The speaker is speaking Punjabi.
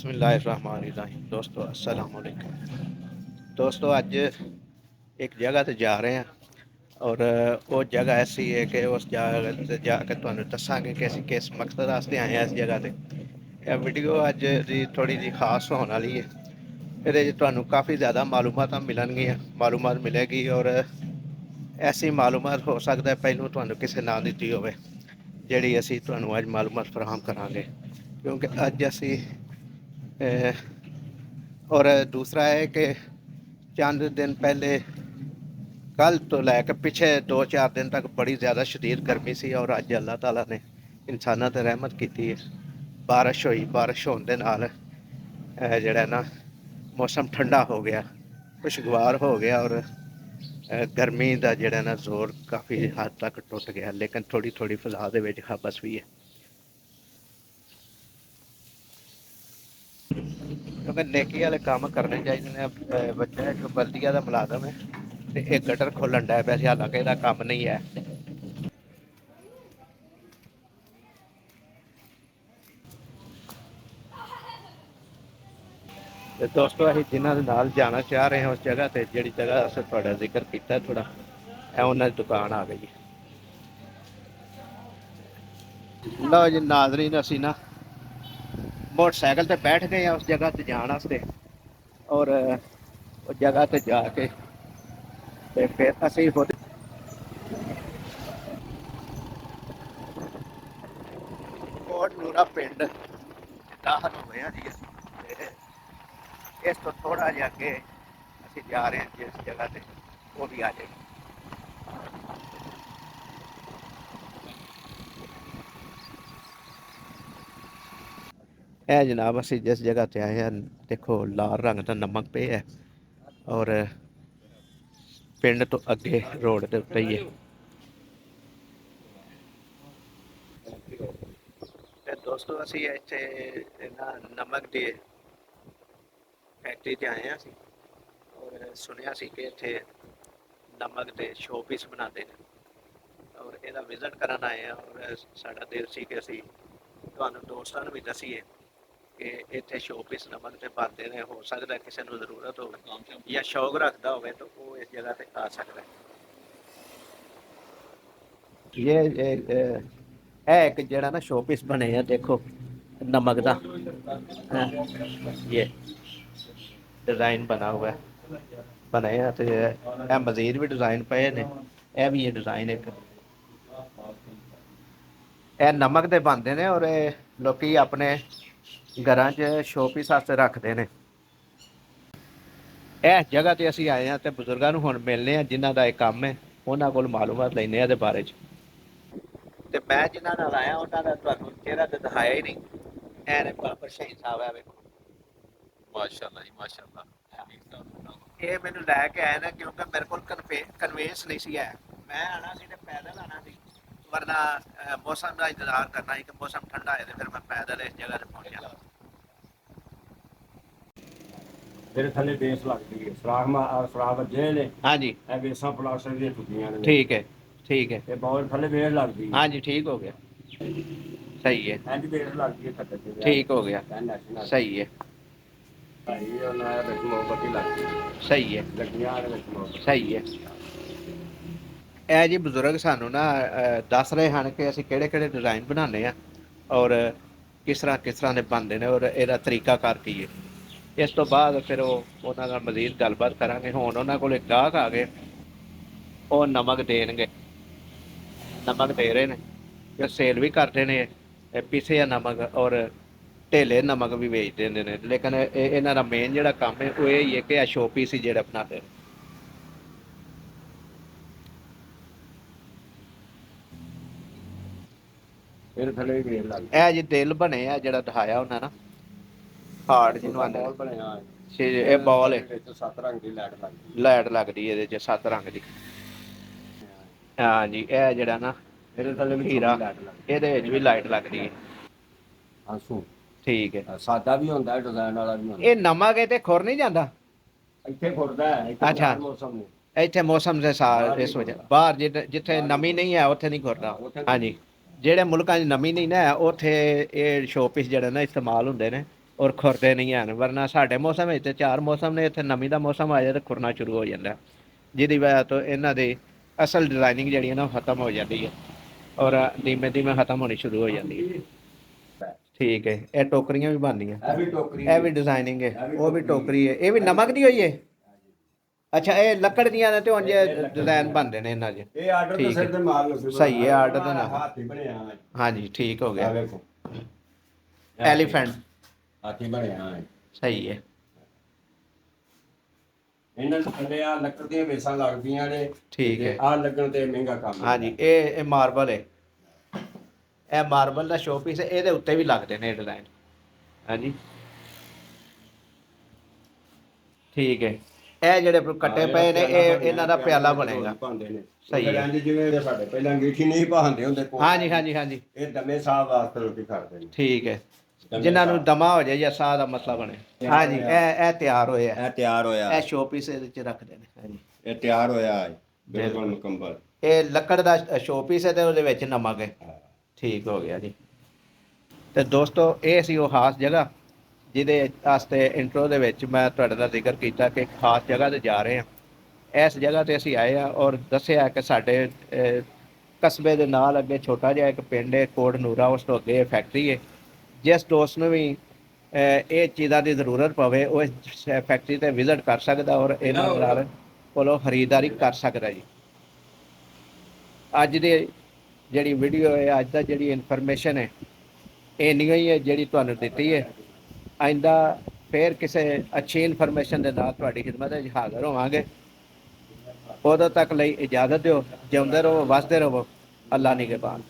बिस्मिल्लाहिर्रहमानिर्रहीम। दोस्तों अस्सलाम वालेकुम। दोस्तों अज एक जगह ते जा रहे हैं और वो जगह ऐसी है कि उस जगह ते जाके तुहानू दसांगे कि असीं किस मकसद वास्ते आए हैं इस जगह ते। यह वीडियो अज दी थोड़ी जी खास होने वाली है। ਇਹਦੇ 'ਚ ਤੁਹਾਨੂੰ ਕਾफ़ी ज़्यादा ਮਾਲੂਮਾਤਾਂ ਮਿਲਣਗੀਆਂ, ਮਾਲੂਮਾਤ ਮਿਲੇਗੀ ਔਰ ਐਸੀ ਮਾਲੂਮਾਤ ਹੋ ਸਕਦਾ ਪਹਿਲੋਂ ਤੁਹਾਨੂੰ ਕਿਸੇ ਨਾ ਦਿੱਤੀ ਹੋਵੇ, ਜਿਹੜੀ ਅਸੀਂ ਤੁਹਾਨੂੰ ਅੱਜ ਮਾਲੂਮਾਤ ਫਰਾਹਮ ਕਰਾਂਗੇ। ਕਿਉਂਕਿ ਅੱਜ ਅਸੀਂ और दूसरा है कि चंद दिन पहले कल तो लैके पिछे 2-4 दिन तक बड़ी ज़्यादा शदीद गर्मी सी और अज अल्लाह ताला ने इंसानां ते रहमत की है। बारिश हुई, बारिश होने दे नाल जिहड़ा ना मौसम ठंडा हो गया, खुशगवार हो गया और गर्मी का जिहड़ा ना जोर काफ़ी हद तक टुट गया, लेकिन थोड़ी थोड़ी फिजा दे विच हबस भी है। क्योंकि नेकी वाले काम करने चाहिए ने। बच्चा एक बल्दिया का मुलाजम है तो एक गटर खोलन डै पिया, हालांकि ਇਹਦਾ ਕੰਮ नहीं है। ਤੇ ਦੋਸਤੋ ਅਸੀਂ ਜਿਨ੍ਹਾਂ ਦੇ ਨਾਲ ਜਾਣਾ ਚਾਹ ਰਹੇ ਹਾਂ ਉਸ ਜਗ੍ਹਾ ਤੇ, ਜਿਹੜੀ ਜਗ੍ਹਾ ਅਸੀਂ ਤੁਹਾਡਾ ਜ਼ਿਕਰ ਕੀਤਾ ਥੋੜਾ, ਇਹ ਉਹਨਾਂ ਦੀ ਦੁਕਾਨ ਆ ਗਈ। ਲਓ ਜੀ ਨਾਜ਼ਰੀਨ, ਅਸੀਂ ਨਾ मोटरसाइकिल ਤੇ बैठ गए हैं उस जगह ਤੇ जाने वास्ते और उस जगह ਤੇ जा के ਤੇ ਫਿਰ ਅਸੀਂ कोट नूरा पिंड दाखल होए हैं जी। ते इस तो थोड़ा जिहा अगे ਅਸੀਂ ਜਾ ਰਹੇ ਹਾਂ जिस जगह ਤੇ वो भी आ जाएगी। ਇਹ जनाब ਅਸੀਂ जिस जगह ਤੇ आए हैं, देखो लाल रंग ਦਾ नमक पे है और पिंड तो अगे रोड के उत्ते ही है। ਤੇ ਦੋਸਤੋ ਅਸੀਂ ਇੱਥੇ ਨਾ ਨਮਕ ਦੀ ਫੈਕਟਰੀ ਤੇ ਆਏ ਹਾਂ ਅਸੀਂ ਔਰ ਸੁਣਿਆ ਸੀ ਕਿ ਇੱਥੇ ਨਮਕ ਦੇ ਸ਼ੋ ਪੀਸ ਬਣਾਉਂਦੇ ਨੇ ਔਰ ਇਹਦਾ ਵਿਜ਼ਿਟ ਕਰਨ ਆਏ ਹਾਂ। ਔਰ ਸਾਡਾ ਦਿਲ ਸੀ ਕਿ ਅਸੀਂ ਤੁਹਾਨੂੰ ਦੋਸਤਾਂ ਨੂੰ ਵੀ ਦਸੀਏ ਕਿ ਇੱਥੇ ਸ਼ੋ ਪੀਸ ਨਮਕ ਦੇ ਬਣਦੇ ਨੇ। ਹੋ ਸਕਦਾ ਕਿਸੇ ਨੂੰ ਜ਼ਰੂਰਤ ਹੋਵੇ ਜਾਂ ਸ਼ੌਕ ਰੱਖਦਾ ਹੋਵੇ ਤਾਂ ਉਹ ਇਸ ਜਗ੍ਹਾ ਤੇ ਆ ਸਕਦਾ ਹੈ। ਇਹ ਇੱਕ ਜਿਹੜਾ ਨਾ ਸ਼ੋ ਪੀਸ ਬਣੇ ਆ, ਦੇਖੋ नमक का ये डिज़ाइन बना हुआ है, बने हैं तो यह मज़ीद भी डिज़ाइन पे ने। यह भी ये डिज़ाइन एक यह नमक के बनते हैं और लोग अपने घर च शो पीस वास्ते रखते हैं। इस जगह ते असीं आए हैं तो बजुर्गों को हुण मिलने हैं जिन्हों का यह काम है, उन्होंने को मालूमात लैने इहदे बारे च। ते मैं जिन्हां नाल आया उन्हां दा तुहानूं चेहरा ते दिखाया ही नहीं। ਇਹ ਨੇ ਬਾਬਰ ਸ਼ਹੀਦ ਸਾਹਿਬ ਹੈ, ਵੇਖੋ ਮਾਸ਼ਾਅੱਲਾ ਜੀ ਮਾਸ਼ਾਅੱਲਾ। ਇਹ ਮੈਨੂੰ ਲੈ ਕੇ ਆਏ ਨਾ ਕਿਉਂਕਿ ਮੇਰੇ ਕੋਲ ਕਨਵੇਂਸ ਨਹੀਂ ਸੀ ਹੈ। ਮੈਂ ਆਣਾ ਸੀ ਤੇ ਪੈਦਲ ਆਣਾ ਸੀ, ਵਰਨਾ ਮੌਸਮ ਦਾ ਇੰਤਜ਼ਾਰ ਕਰਨਾ ਸੀ ਕਿ ਮੌਸਮ ਠੰਡਾ ਹੋਏ ਤੇ ਫਿਰ ਮੈਂ ਪੈਦਲ ਇਸ ਜਗ੍ਹਾ ਤੇ ਪਹੁੰਚਿਆ। ਤੇਰੇ ਥੱਲੇ ਬੇਸ ਲੱਗਦੀ ਹੈ, ਸਰਾਖ ਵੱਜੇ ਨੇ। ਹਾਂਜੀ, ਇਹ ਬੇਸਾਂ ਪਲਾਸਟਰ ਦੀਆਂ ਟੁੱਟੀਆਂ ਨੇ। ਠੀਕ ਹੈ ਠੀਕ ਹੈ। ਇਹ ਬਾਹਰ ਥੱਲੇ ਬੇਸ ਲੱਗਦੀ ਹੈ। ਹਾਂਜੀ ਠੀਕ ਹੋ ਗਿਆ, सही है। इंज बेस लगती है थल्ले ते, ठीक हो गया, सही है। भाई ਉਹਨਾਂ ਦੇ ਵਿੱਚ ਮੋਮਬੱਤੀ ਲੱਗਦੀ ਹੈ, सही है, ਲੱਗੀਆਂ ਦੇ ਵਿੱਚ ਮੋਮਬੱਤੀ, सही है। ਇਹ ਜੀ ਬਜ਼ੁਰਗ ਸਾਨੂੰ ਨਾ ਦੱਸ ਰਹੇ ਹਨ ਕਿ ਅਸੀਂ ਕਿਹੜੇ ਕਿਹੜੇ ਡਿਜ਼ਾਈਨ ਬਣਾਉਂਦੇ ਆ ਔਰ ਕਿਸ ਤਰ੍ਹਾਂ ਦੇ ਬਣਦੇ ਨੇ ਔਰ ਇਹਦਾ ਤਰੀਕਾਕਾਰ ਕੀ ਹੈ। ਇਸ ਤੋਂ ਬਾਅਦ ਫਿਰ ਉਹਨਾਂ ਨਾਲ ਮਜ਼ੀਦ ਗੱਲਬਾਤ ਕਰਾਂਗੇ। ਹੁਣ ਉਹਨਾਂ ਕੋਲ ਇੱਕ ਗਾਹਕ ਆ ਗਏ, ਉਹ ਨਮਕ ਦੇਣਗੇ, ਨਮਕ ਦੇ ਰਹੇ ਨੇ ਜੋ ਸੇਲ ਵੀ ਕਰਦੇ ਨੇ ਪੀਸੇ ਨਮਕ ਔਰ ਢੇਲੇ ਨਮਕ ਵੀ ਵੇਚ ਦਿੰਦੇ ਨੇ। ਲੇਕਿਨ ਇਹਨਾਂ ਦਾ ਮੇਨ ਜਿਹੜਾ ਕੰਮ ਹੈ ਉਹ ਇਹ ਹੀ ਹੈ ਕਿ ਇਹ ਸ਼ੋ ਪੀਸ ਹੀ ਜਿਹੜਾ ਬਣਾਉਂਦੇ ਨੇ। ਇਹ ਜੀ ਦਿਲ ਬਣੇ ਆ ਜਿਹੜਾ ਦਿਖਾਇਆ ਉਹਨਾਂ ਨਾ, ਹਾਰਟ ਜਿਹਨੂੰ ਆਂਦੇ ਇਹ ਬਾਲ ਹੈ, 7 ਰੰਗ ਦੀ ਲਾਈਟ ਲੱਗਦੀ ਇਹਦੇ ਚ, 7 ਰੰਗ ਦੀ। ਹਾਂ ਜੀ, ਇਹ ਜਿਹੜਾ ਨਾ ਇਹਦੇ ਥੱਲੇ ਹੀਰਾ, ਇਹਦੇ ਵਿੱਚ ਵੀ ਲਾਈਟ ਲੱਗਦੀ ਹੈ। ਆਂਸੂ ਠੀਕ ਹੈ, ਸਾਦਾ ਵੀ ਹੁੰਦਾ ਡਿਜ਼ਾਈਨ ਵਾਲਾ ਵੀ ਹੁੰਦਾ। ਇਹ ਨਮਕ ਇਹ ਤੇ ਖੁਰ ਨਹੀਂ ਜਾਂਦਾ, ਇੱਥੇ ਖੁਰਦਾ ਹੈ। ਅੱਛਾ, ਮੌਸਮ ਇੱਥੇ ਮੌਸਮ ਦੇ ਸਾਰ ਇਸ ਵਜ੍ਹਾ ਬਾਹਰ ਜਿੱਥੇ ਨਮੀ ਨਹੀਂ ਹੈ ਉੱਥੇ ਨਹੀਂ ਖੁਰਦਾ। ਹਾਂਜੀ, ਜਿਹੜੇ ਮੁਲਕਾਂ 'ਚ ਨਮੀ ਨਹੀਂ ਨਾ ਹੈ ਉੱਥੇ ਇਹ ਸ਼ੋਪੀਸ ਜਿਹੜੇ ਨਾ ਇਸਤੇਮਾਲ ਹੁੰਦੇ ਨੇ ਔਰ ਖੁਰਦੇ ਨਹੀਂ ਹਨ। ਵਰਨਾ ਸਾਡੇ ਮੌਸਮ ਵਿੱਚ 4 ਮੌਸਮ ਨੇ, ਇੱਥੇ ਨਮੀ ਦਾ ਮੌਸਮ ਆ ਜਾਏ ਤਾਂ ਖੁਰਨਾ ਸ਼ੁਰੂ ਹੋ ਜਾਂਦਾ, ਜਿਹਦੀ ਵਜ੍ਹਾ ਤੋਂ ਇਹਨਾਂ ਦੀ ਅਸਲ ਡਿਜ਼ਾਈਨਿੰਗ ਜਿਹੜੀ ਹੈ ਨਾ ਖਤਮ ਹੋ ਜਾਂਦੀ ਹੈ ਔਰ ਧੀਮੇ ਧੀਮੇ ਖਤਮ ਹੋਣੀ ਸ਼ੁਰੂ ਹੋ ਜਾਂਦੀ ਹੈ। ਠੀਕ ਹੈ, ਇਹ ਟੋਕਰੀਆਂ ਵੀ ਬਣਦੀਆਂ, ਇਹ ਵੀ ਡਿਜ਼ਾਈਨਿੰਗ ਹੈ, ਉਹ ਵੀ ਟੋਕਰੀ ਹੈ, ਇਹ ਵੀ ਨਮਕ ਦੀ ਹੋਈ ਹੈ। ਅੱਛਾ, ਇਹ ਲੱਕੜ ਦੀਆਂ ਨੇ ਤੇ ਉਂਝ ਡਿਜ਼ਾਈਨ ਬਣਦੇ ਨੇ ਇਹਨਾਂ 'ਚ। ਇਹ ਆਰਡਰ ਤੇ ਸਿਰ ਤੇ ਮਾਰ ਲਓ, ਸਹੀ ਹੈ, ਆਰਡਰ ਦਾ ਨਾਮ ਹਾਥੀ ਬਣਿਆ। ਹਾਂਜੀ ਠੀਕ ਹੋ ਗਿਆ, ਵੇਖੋ ਐਲੀਫੈਂਟ ਹਾਥੀ ਬਣਿਆ। ਸਹੀ ਹੈ। ਇਹਨਾਂ ਦੇ ਥੱਲੇ ਆ ਲੱਕੜ ਦੀਆਂ ਵੇਸਾਂ ਲੱਗਦੀਆਂ ਨੇ। ਠੀਕ ਹੈ, ਆ ਲੱਗਣ ਤੇ ਮਹਿੰਗਾ ਕੰਮ। ਹਾਂਜੀ, ਇਹ ਮਾਰਬਲ ਹੈ, ਇਹ ਮਾਰਬਲ ਦਾ ਸ਼ੋ ਪੀਸ ਹੈ, ਇਹਦੇ ਉੱਤੇ ਵੀ ਲੱਗਦੇ ਨੇ ਡਿਜ਼ਾਈਨ। ਹਾਂਜੀ ਠੀਕ ਹੈ, ਇਹ ਜਿਹੜੇ ਕੱਟੇ ਪਏ ਨੇ ਇਹ ਇਹਨਾਂ ਦਾ ਪਿਆਲਾ ਬਣੇਗਾ। ਸਹੀ ਹੈ, ਜਿਵੇਂ ਸਾਡੇ ਪਹਿਲਾਂ ਅੰਗੀਠੀ ਨਹੀਂ ਪਾਉਂਦੇ ਹੁੰਦੇ। ਹਾਂਜੀ ਹਾਂਜੀ ਹਾਂਜੀ, ਇਹ ਦਮੇ ਸਾਹਿਬ ਵਾਸਤੇ ਰੋਟੀ ਕਰਦੇ ਨੇ। ਠੀਕ ਹੈ, ਜਿਨ੍ਹਾਂ ਨੂੰ ਦਮਾ ਹੋ ਜਾਏ ਜਾਂ ਸਾਹ ਦਾ ਮਸਲਾ ਬਣੇ। ਹਾਂਜੀ, ਇਹ ਤਿਆਰ ਹੋਇਆ, ਇਹ ਤਿਆਰ ਹੋਇਆ, ਇਹ ਸ਼ੋ ਪੀਸ ਇਹਦੇ ਚ ਰੱਖਦੇ ਨੇ। ਹਾਂਜੀ, ਇਹ ਤਿਆਰ ਹੋਇਆ ਹੈ ਬਿਲਕੁਲ ਮੁਕੰਮਲ। ਇਹ ਲੱਕੜ ਦਾ ਸ਼ੋ ਪੀਸ ਹੈ ਤੇ ਉਹਦੇ ਵਿੱਚ ਨਮਕ ਹੈ। ਠੀਕ ਹੋ ਗਿਆ ਜੀ। ਤੇ ਦੋਸਤੋ, ਇਹ ਸੀ ਉਹ ਖਾਸ ਜਗ੍ਹਾ ਜਿਹਦੇ ਵਾਸਤੇ ਇੰਟਰੋ ਦੇ ਵਿੱਚ ਮੈਂ ਤੁਹਾਡੇ ਨਾਲ ਜ਼ਿਕਰ ਕੀਤਾ ਕਿ ਖਾਸ ਜਗ੍ਹਾ ਤੇ ਜਾ ਰਹੇ ਹਾਂ। ਇਸ ਜਗ੍ਹਾ ਤੇ ਅਸੀਂ ਆਏ ਹਾਂ ਔਰ ਦੱਸਿਆ ਕਿ ਸਾਡੇ ਕਸਬੇ ਦੇ ਨਾਲ ਅੱਗੇ ਛੋਟਾ ਜਿਹਾ ਇੱਕ ਪਿੰਡ ਹੈ ਕੋਟ ਨੂਰਾ, ਉਸ ਤੋਂ ਅੱਗੇ ਫੈਕਟਰੀ ਹੈ। ਜਿਸ ਦੋਸਤ ਨੂੰ ਵੀ ਇਹ ਚੀਜ਼ਾਂ ਦੀ ਜ਼ਰੂਰਤ ਪਵੇ ਉਹ ਇਸ ਫੈਕਟਰੀ ਤੇ ਵਿਜ਼ਿਟ ਕਰ ਸਕਦਾ ਔਰ ਇਹਨਾਂ ਨਾਲ ਕੋਲੋਂ ਖਰੀਦਦਾਰੀ ਕਰ ਸਕਦਾ ਜੀ। ਅੱਜ ਦੀ ਜਿਹੜੀ ਵੀਡੀਓ ਹੈ, ਅੱਜ ਦਾ ਜਿਹੜੀ ਇਨਫੋਰਮੇਸ਼ਨ ਹੈ, ਇੰਨੀ ਹੀ ਹੈ ਜਿਹੜੀ ਤੁਹਾਨੂੰ ਦਿੱਤੀ ਹੈ। ਆਇੰਦਾ ਫਿਰ ਕਿਸੇ ਅੱਛੀ ਇਨਫੋਰਮੇਸ਼ਨ ਦੇ ਨਾਲ ਤੁਹਾਡੀ ਖਿਦਮਤ ਵਿੱਚ ਹਾਜ਼ਰ ਹੋਵਾਂਗੇ। ਉਦੋਂ ਤੱਕ ਲਈ ਇਜਾਜ਼ਤ ਦਿਓ। ਜਿਉਂਦੇ ਰਹੋ, ਵਸਦੇ ਰਹੋ। ਅੱਲਾ ਨਿਗਹਿਬਾਨ।